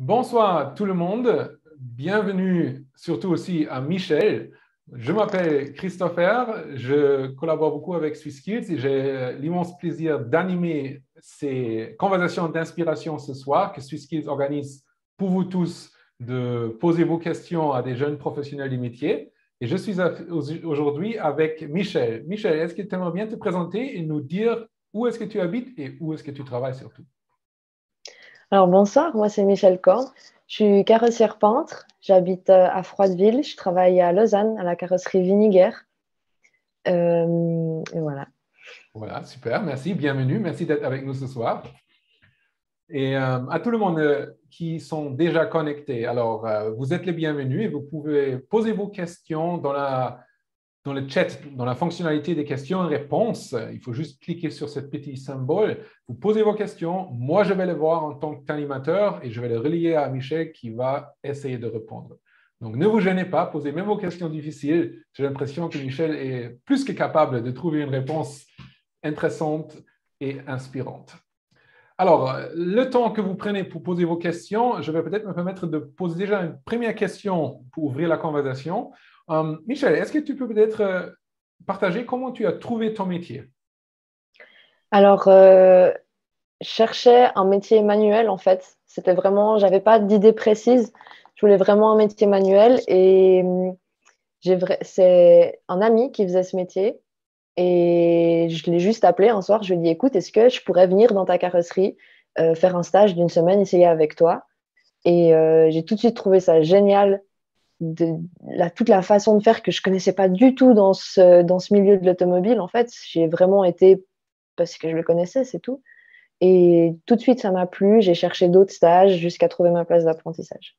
Bonsoir tout le monde, bienvenue surtout aussi à Michel. Je m'appelle Christopher, je collabore beaucoup avec SwissSkills et j'ai l'immense plaisir d'animer ces conversations d'inspiration ce soir que SwissSkills organise pour vous tous de poser vos questions à des jeunes professionnels du métier. Et je suis aujourd'hui avec Michel. Michel, est-ce que tu aimerais bien te présenter et nous dire où est-ce que tu habites et où est-ce que tu travailles surtout? Alors bonsoir, moi c'est Michel Korn. Je suis carrossière peintre. J'habite à Froideville. Je travaille à Lausanne, à la carrosserie Viniguer. Et voilà. Voilà, super, merci, bienvenue, merci d'être avec nous ce soir. Et à tout le monde qui sont déjà connectés, alors vous êtes les bienvenus et vous pouvez poser vos questions dans le chat, dans la fonctionnalité des questions et réponses. Il faut juste cliquer sur ce petit symbole. Vous posez vos questions, moi je vais les voir en tant qu'animateur et je vais les relier à Michel qui va essayer de répondre. Donc ne vous gênez pas, posez même vos questions difficiles. J'ai l'impression que Michel est plus que capable de trouver une réponse intéressante et inspirante. Alors, le temps que vous prenez pour poser vos questions, je vais peut-être me permettre de poser déjà une première question pour ouvrir la conversation. Michel, est-ce que tu peux peut-être partager comment tu as trouvé ton métier? Alors, je cherchais un métier manuel en fait. C'était vraiment, j'avais pas d'idée précise. Je voulais vraiment un métier manuel et c'est un ami qui faisait ce métier et je l'ai juste appelé un soir. Je lui ai dit, écoute, est-ce que je pourrais venir dans ta carrosserie, faire un stage d'une semaine, essayer avec toi? Et j'ai tout de suite trouvé ça génial, toute la façon de faire que je connaissais pas du tout dans ce milieu de l'automobile. En fait, j'ai vraiment été parce que je le connaissais, c'est tout. Et tout de suite, ça m'a plu. J'ai cherché d'autres stages jusqu'à trouver ma place d'apprentissage.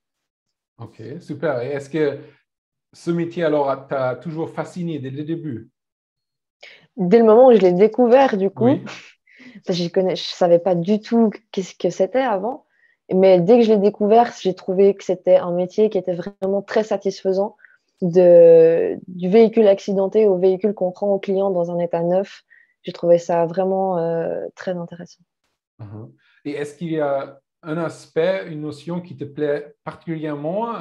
Ok, super. Et est-ce que ce métier, alors, t'a toujours fasciné dès le début? Dès le moment où je l'ai découvert, du coup, Oui. je savais pas du tout qu'est-ce que c'était avant. Mais dès que je l'ai découvert, j'ai trouvé que c'était un métier qui était vraiment très satisfaisant, du véhicule accidenté au véhicule qu'on rend au client dans un état neuf. J'ai trouvé ça vraiment très intéressant. Mhm. Et est-ce qu'il y a un aspect, une notion qui te plaît particulièrement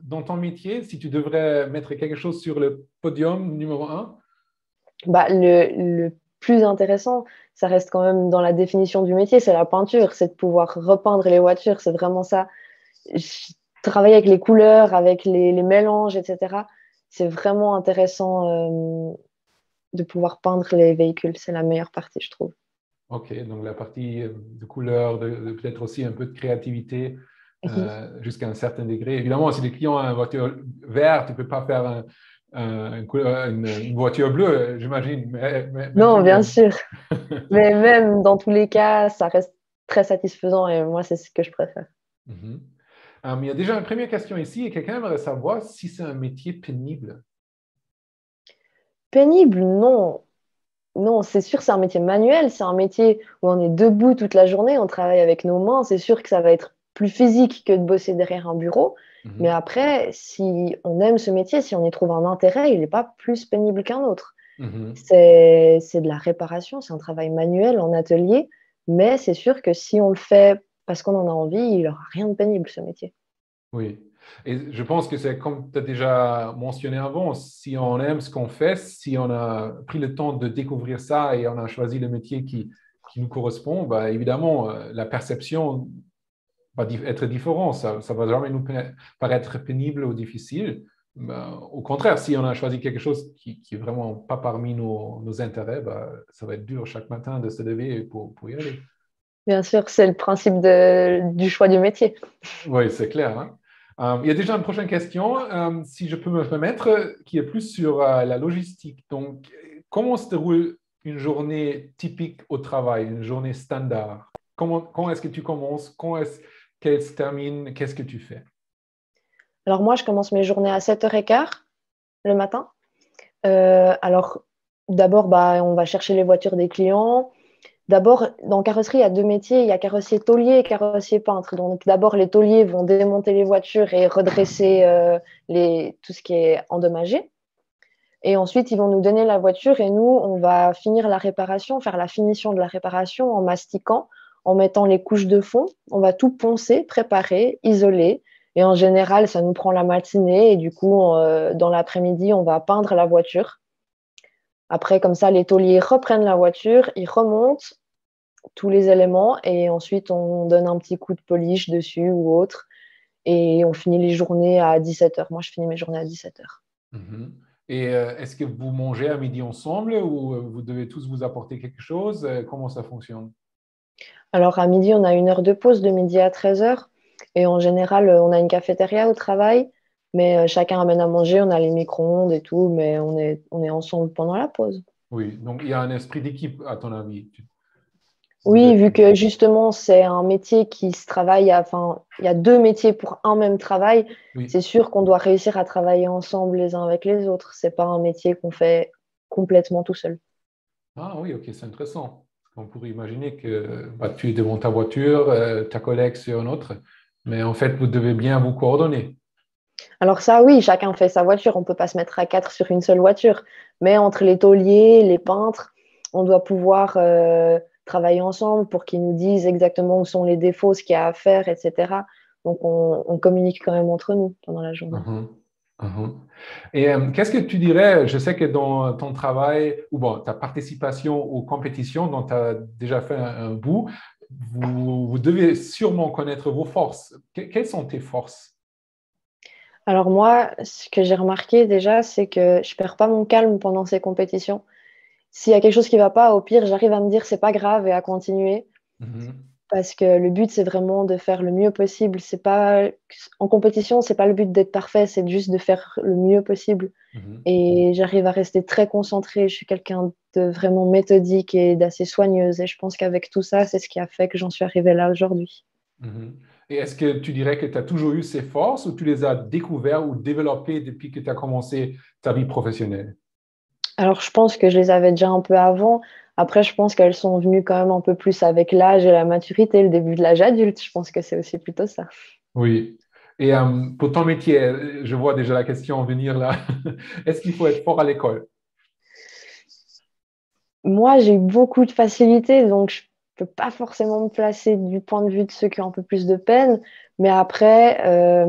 dans ton métier, si tu devrais mettre quelque chose sur le podium numéro un? Bah, le plus intéressant, ça reste quand même dans la définition du métier, c'est la peinture, c'est de pouvoir repeindre les voitures, c'est vraiment ça. Je travaille avec les couleurs, avec les mélanges, etc. C'est vraiment intéressant de pouvoir peindre les véhicules, c'est la meilleure partie, je trouve. Ok, donc la partie de couleur, peut-être aussi un peu de créativité Oui. jusqu'à un certain degré. Évidemment, si les clients ont une voiture verte, tu ne peux pas faire une voiture bleue, j'imagine, mais tout Non, de bien même. sûr, mais même dans tous les cas, ça reste très satisfaisant et moi, c'est ce que je préfère. Mhm. Il y a déjà une première question ici et quelqu'un aimerait savoir si c'est un métier pénible. Pénible, non. Non, c'est sûr, c'est un métier manuel, c'est un métier où on est debout toute la journée, on travaille avec nos mains. C'est sûr que ça va être plus physique que de bosser derrière un bureau. Mais Mhm. après, si on aime ce métier, si on y trouve un intérêt, il n'est pas plus pénible qu'un autre. Mhm. C'est de la réparation, c'est un travail manuel en atelier. Mais c'est sûr que si on le fait parce qu'on en a envie, il n'y aura rien de pénible, ce métier. Oui. Et je pense que c'est comme tu as déjà mentionné avant, si on aime ce qu'on fait, si on a pris le temps de découvrir ça et on a choisi le métier qui nous correspond, bah, évidemment, la perception va être différente. Ça ne va jamais nous paraître pénible ou difficile. Bah, au contraire, si on a choisi quelque chose qui est vraiment pas parmi nos intérêts, bah, ça va être dur chaque matin de se lever pour y aller. Bien sûr, c'est le principe du choix du métier. Oui, c'est clair, hein. Il y a déjà une prochaine question, si je peux me permettre, qui est plus sur la logistique. Donc, comment se déroule une journée typique au travail, une journée standard? Quand est-ce que tu commences? Quand est-ce qu'elle se termine? Qu'est-ce que tu fais? Alors moi, je commence mes journées à 7h15 le matin. Alors, d'abord, bah, on va chercher les voitures des clients. D'abord, dans carrosserie, il y a deux métiers. Il y a carrossier taulier et carrossier peintre. Donc, d'abord, les tauliers vont démonter les voitures et redresser tout ce qui est endommagé. Et ensuite, ils vont nous donner la voiture et nous, on va finir la réparation, faire la finition de la réparation en mastiquant, en mettant les couches de fond. On va tout poncer, préparer, isoler. Et en général, ça nous prend la matinée. Et du coup, dans l'après-midi, on va peindre la voiture. Après, comme ça, les tauliers reprennent la voiture, ils remontent tous les éléments et ensuite, on donne un petit coup de polish dessus ou autre. Et on finit les journées à 17h. Moi, je finis mes journées à 17h. Mhm. Et est-ce que vous mangez à midi ensemble ou vous devez tous vous apporter quelque chose? Comment ça fonctionne? Alors, à midi, on a 1 heure de pause de midi à 13h. Et en général, on a une cafétéria au travail. Mais chacun amène à manger, on a les micro-ondes et tout, mais on est ensemble pendant la pause. Oui, donc il y a un esprit d'équipe, à ton avis. Vous Oui, êtes... vu que justement, c'est un métier qui se travaille, enfin, il y a 2 métiers pour un même travail, Oui. c'est sûr qu'on doit réussir à travailler ensemble les uns avec les autres. C'est pas un métier qu'on fait complètement tout seul. Ah oui, ok, c'est intéressant. On pourrait imaginer que bah, tu es devant ta voiture, ta collègue sur une autre, mais en fait, vous devez bien vous coordonner. Alors ça, oui, chacun fait sa voiture. On peut pas se mettre à 4 sur une seule voiture. Mais entre les tauliers, les peintres, on doit pouvoir travailler ensemble pour qu'ils nous disent exactement où sont les défauts, ce qu'il y a à faire, etc. Donc on communique quand même entre nous pendant la journée. Mhm, mhm. Et qu'est-ce que tu dirais, je sais que dans ton travail, ou bon, ta participation aux compétitions dont tu as déjà fait un bout, vous devez sûrement connaître vos forces. Quelles sont tes forces? Alors moi, ce que j'ai remarqué déjà, c'est que je perds pas mon calme pendant ces compétitions. S'il y a quelque chose qui va pas, au pire, j'arrive à me dire c'est pas grave et à continuer. Mhm, Parce que le but, c'est vraiment de faire le mieux possible. C'est pas en compétition, c'est pas le but d'être parfait, c'est juste de faire le mieux possible. mhm. Et j'arrive à rester très concentrée. Je suis quelqu'un de vraiment méthodique et d'assez soigneuse. Et je pense qu'avec tout ça, c'est ce qui a fait que j'en suis arrivée là aujourd'hui. Mhm. Et est-ce que tu dirais que tu as toujours eu ces forces ou tu les as découvertes ou développées depuis que tu as commencé ta vie professionnelle? Alors, je pense que je les avais déjà un peu avant. Après, je pense qu'elles sont venues quand même un peu plus avec l'âge et la maturité, le début de l'âge adulte. Je pense que c'est aussi plutôt ça. Oui. Et pour ton métier, je vois déjà la question venir là. Est-ce qu'il faut être fort à l'école? Moi, j'ai eu beaucoup de facilité, donc je peux pas forcément me placer du point de vue de ceux qui ont un peu plus de peine. Mais après,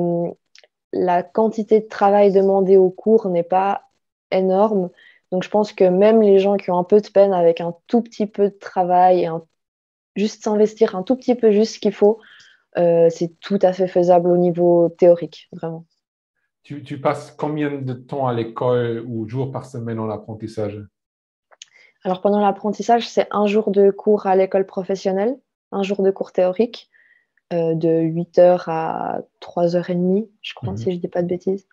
la quantité de travail demandé au cours n'est pas énorme. Donc, je pense que même les gens qui ont un peu de peine avec un tout petit peu de travail et juste s'investir un tout petit peu juste ce qu'il faut, c'est tout à fait faisable au niveau théorique, vraiment. Tu passes combien de temps à l'école ou jours par semaine en apprentissage? Alors, pendant l'apprentissage, c'est 1 jour de cours à l'école professionnelle, 1 jour de cours théorique, de 8h à 3h30, je crois, si Mhm. je ne dis pas de bêtises.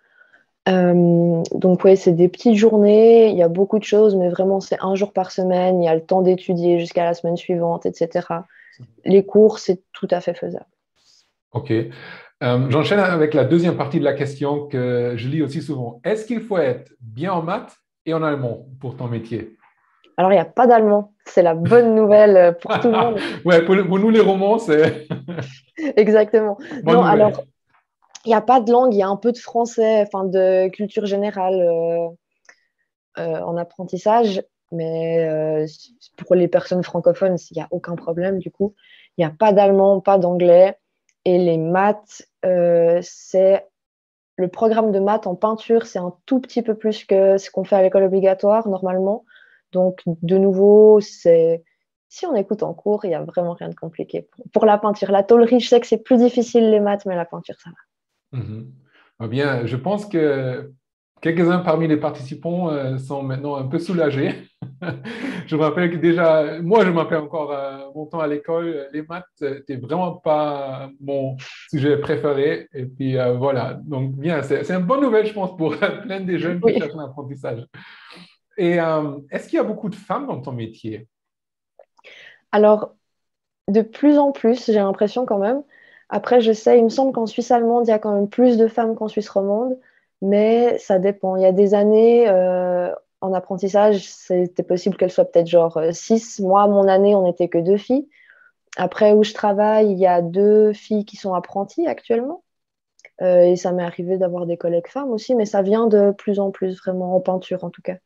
Donc, oui, c'est des petites journées, il y a beaucoup de choses, mais vraiment, c'est 1 jour par semaine, il y a le temps d'étudier jusqu'à la semaine suivante, etc. Les cours, c'est tout à fait faisable. OK. J'enchaîne avec la deuxième partie de la question que je lis aussi souvent. Est-ce qu'il faut être bien en maths et en allemand pour ton métier? Alors, il n'y a pas d'allemand, c'est la bonne nouvelle pour tout le monde. Ouais, pour nous, les romans, c'est Exactement. bonne Non, alors, nouvelle. il n'y a pas de langue, il y a un peu de français, enfin de culture générale en apprentissage, mais pour les personnes francophones, il n'y a aucun problème du coup. Il n'y a pas d'allemand, pas d'anglais. Et les maths, c'est le programme de maths en peinture, c'est un tout petit peu plus que ce qu'on fait à l'école obligatoire normalement. Donc, de nouveau, c'est si on écoute en cours, il n'y a vraiment rien de compliqué. Pour la peinture, la tôlerie, je sais que c'est plus difficile les maths, mais la peinture, ça va. Mhm. Eh bien, je pense que quelques-uns parmi les participants sont maintenant un peu soulagés. Je me rappelle que déjà, moi, je me rappelle encore mon temps à l'école, les maths n'étaient vraiment pas mon sujet préféré. Et puis voilà, donc bien, c'est une bonne nouvelle, je pense, pour plein des jeunes qui Oui. cherchent un apprentissage. Et est-ce qu'il y a beaucoup de femmes dans ton métier? Alors, de plus en plus, j'ai l'impression quand même. Après, je sais, il me semble qu'en Suisse allemande, il y a quand même plus de femmes qu'en Suisse romande, mais ça dépend. Il y a des années, en apprentissage, c'était possible qu'elles soient peut-être genre 6. Moi, à mon année, on n'était que 2 filles. Après, où je travaille, il y a 2 filles qui sont apprenties actuellement. Et ça m'est arrivé d'avoir des collègues femmes aussi, mais ça vient de plus en plus, vraiment, en peinture en tout cas.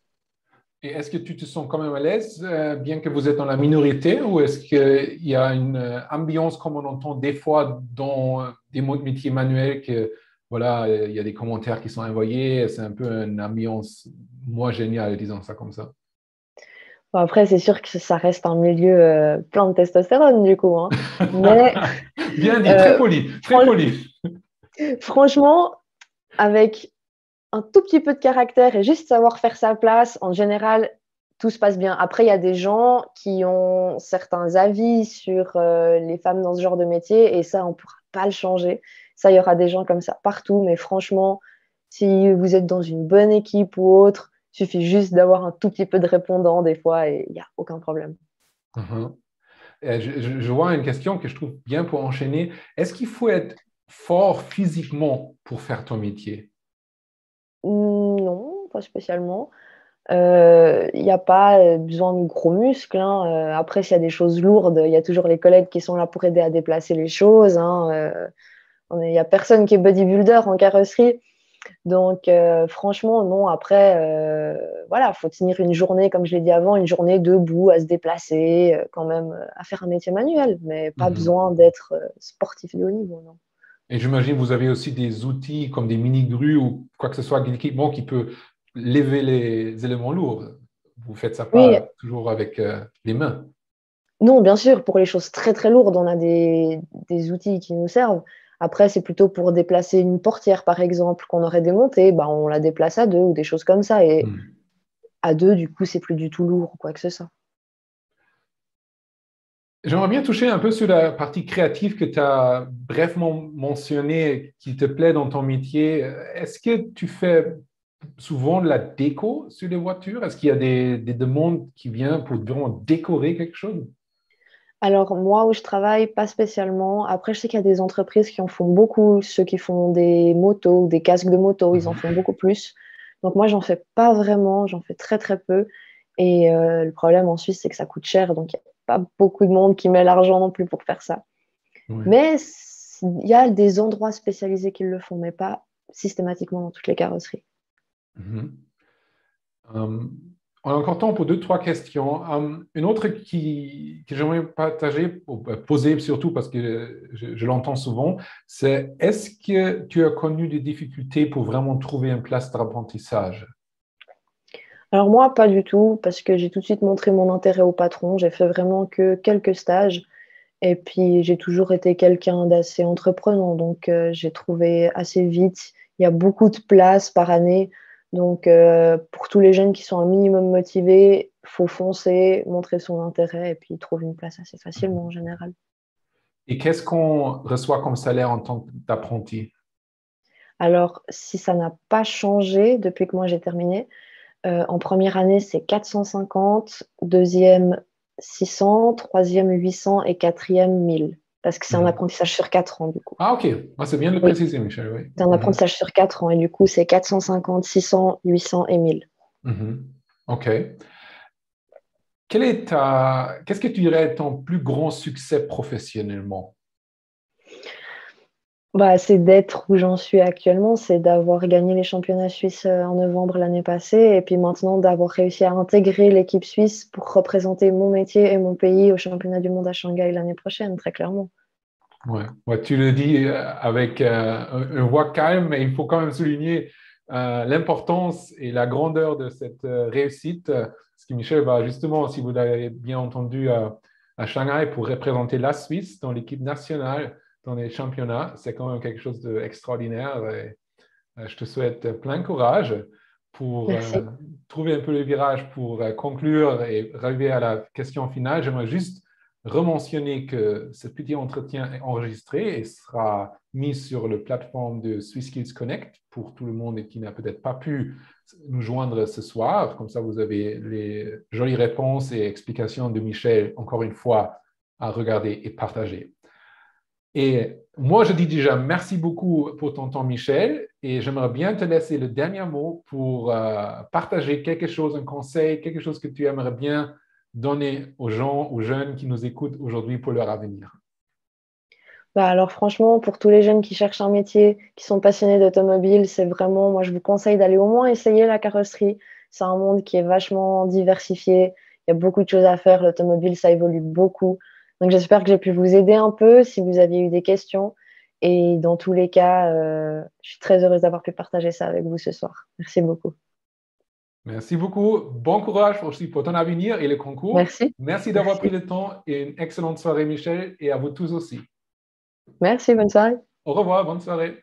Et est-ce que tu te sens quand même à l'aise, bien que vous êtes dans la minorité, ou est-ce qu'il y a une ambiance comme on entend des fois dans des métiers manuels que voilà, il y a des commentaires qui sont envoyés, c'est un peu une ambiance moins géniale, disons ça comme ça. Bon, après, c'est sûr que ça reste un milieu plein de testostérone, du coup, hein. Mais Bien dit, très euh, poli, très fran- poli. franchement, avec un tout petit peu de caractère et juste savoir faire sa place, en général, tout se passe bien. Après, il y a des gens qui ont certains avis sur les femmes dans ce genre de métier et ça, on ne pourra pas le changer. Ça, il y aura des gens comme ça partout, mais franchement, si vous êtes dans une bonne équipe ou autre, il suffit juste d'avoir un tout petit peu de répondants des fois et il n'y a aucun problème. Mhm. Je vois une question que je trouve bien pour enchaîner. Est-ce qu'il faut être fort physiquement pour faire ton métier? Non, pas spécialement. Il n'y a pas besoin de gros muscles, hein. Après, s'il y a des choses lourdes, il y a toujours les collègues qui sont là pour aider à déplacer les choses, hein. Il n'y a personne qui est bodybuilder en carrosserie. Donc, franchement, non. Après, voilà, il faut tenir une journée, comme je l'ai dit avant, une journée debout, à se déplacer, quand même, à faire un métier manuel, mais pas Mhm. besoin d'être sportif de haut niveau, non. Et j'imagine que vous avez aussi des outils comme des mini-grues ou quoi que ce soit, d'équipement qui peut lever les éléments lourds. Vous faites ça Oui, pas toujours avec les mains. non, bien sûr, pour les choses très très lourdes, on a des outils qui nous servent. Après, c'est plutôt pour déplacer une portière, par exemple, qu'on aurait démontée, bah, on la déplace à deux ou des choses comme ça. Et Hmm. à deux, du coup, c'est plus du tout lourd ou quoi que ce soit. J'aimerais bien toucher un peu sur la partie créative que tu as brièvement mentionnée, qui te plaît dans ton métier. Est-ce que tu fais souvent de la déco sur les voitures? Est-ce qu'il y a des demandes qui viennent pour vraiment décorer quelque chose? Alors, moi, où je travaille, pas spécialement. Après, je sais qu'il y a des entreprises qui en font beaucoup. Ceux qui font des motos ou des casques de moto, ils en font Mhm. beaucoup plus. Donc, moi, j'en fais pas vraiment. J'en fais très, très peu. Et le problème en Suisse, c'est que ça coûte cher. Donc, il n'y a pas beaucoup de monde qui met l'argent non plus pour faire ça. Oui. Mais il y a des endroits spécialisés qui le font, mais pas systématiquement dans toutes les carrosseries. Mhm. Euh, on a encore temps pour deux, trois questions. Une autre que j'aimerais partager, ou poser surtout parce que je l'entends souvent, c'est est-ce que tu as connu des difficultés pour vraiment trouver une place d'apprentissage? Alors moi, pas du tout, parce que j'ai tout de suite montré mon intérêt au patron. J'ai fait vraiment que quelques stages. Et puis, j'ai toujours été quelqu'un d'assez entreprenant. Donc, j'ai trouvé assez vite. Il y a beaucoup de places par année. Donc, pour tous les jeunes qui sont un minimum motivés, il faut foncer, montrer son intérêt et puis trouver une place assez facilement en général. Et qu'est-ce qu'on reçoit comme salaire en tant qu'apprenti? Alors, si ça n'a pas changé depuis que moi j'ai terminé, en première année, c'est 450, deuxième 600, troisième 800 et quatrième 1000. Parce que c'est un Mhm. apprentissage sur 4 ans, du coup. Ah, OK. Ah, c'est bien de le Oui, préciser, Michel, oui. c'est un Mhm. apprentissage sur 4 ans et du coup, c'est 450, 600, 800 et 1000. Mhm. OK. Qu'est-ce que tu dirais est ton plus grand succès professionnellement? Bah, c'est d'être où j'en suis actuellement, c'est d'avoir gagné les championnats suisses en novembre l'année passée et puis maintenant d'avoir réussi à intégrer l'équipe suisse pour représenter mon métier et mon pays au championnat du monde à Shanghai l'année prochaine, très clairement. Ouais. Ouais, tu le dis avec une voix calme, mais il faut quand même souligner l'importance et la grandeur de cette réussite. Parce que Michel va justement, si vous l'avez bien entendu, à Shanghai pour représenter la Suisse dans l'équipe nationale, dans les championnats. C'est quand même quelque chose d'extraordinaire. Et, je te souhaite plein courage pour Merci. trouver un peu le virage pour conclure et arriver à la question finale. J'aimerais juste rementionner que ce petit entretien est enregistré et sera mis sur la plateforme de SwissSkills Connect pour tout le monde qui n'a peut-être pas pu nous joindre ce soir. Comme ça, vous avez les jolies réponses et explications de Michel, encore une fois, à regarder et partager. Et moi, je dis déjà merci beaucoup pour ton temps, Michel, et j'aimerais bien te laisser le dernier mot pour partager quelque chose, un conseil, quelque chose que tu aimerais bien donner aux gens, aux jeunes qui nous écoutent aujourd'hui pour leur avenir. Bah alors franchement, pour tous les jeunes qui cherchent un métier, qui sont passionnés d'automobile, c'est vraiment, moi je vous conseille d'aller au moins essayer la carrosserie. C'est un monde qui est vachement diversifié. Il y a beaucoup de choses à faire. L'automobile, ça évolue beaucoup. Donc, j'espère que j'ai pu vous aider un peu si vous aviez eu des questions. Et dans tous les cas, je suis très heureuse d'avoir pu partager ça avec vous ce soir. Merci beaucoup. Merci beaucoup. Bon courage aussi pour ton avenir et le concours. Merci. Merci d'avoir pris le temps et une excellente soirée, Michel, et à vous tous aussi. Merci, bonne soirée. Au revoir, bonne soirée.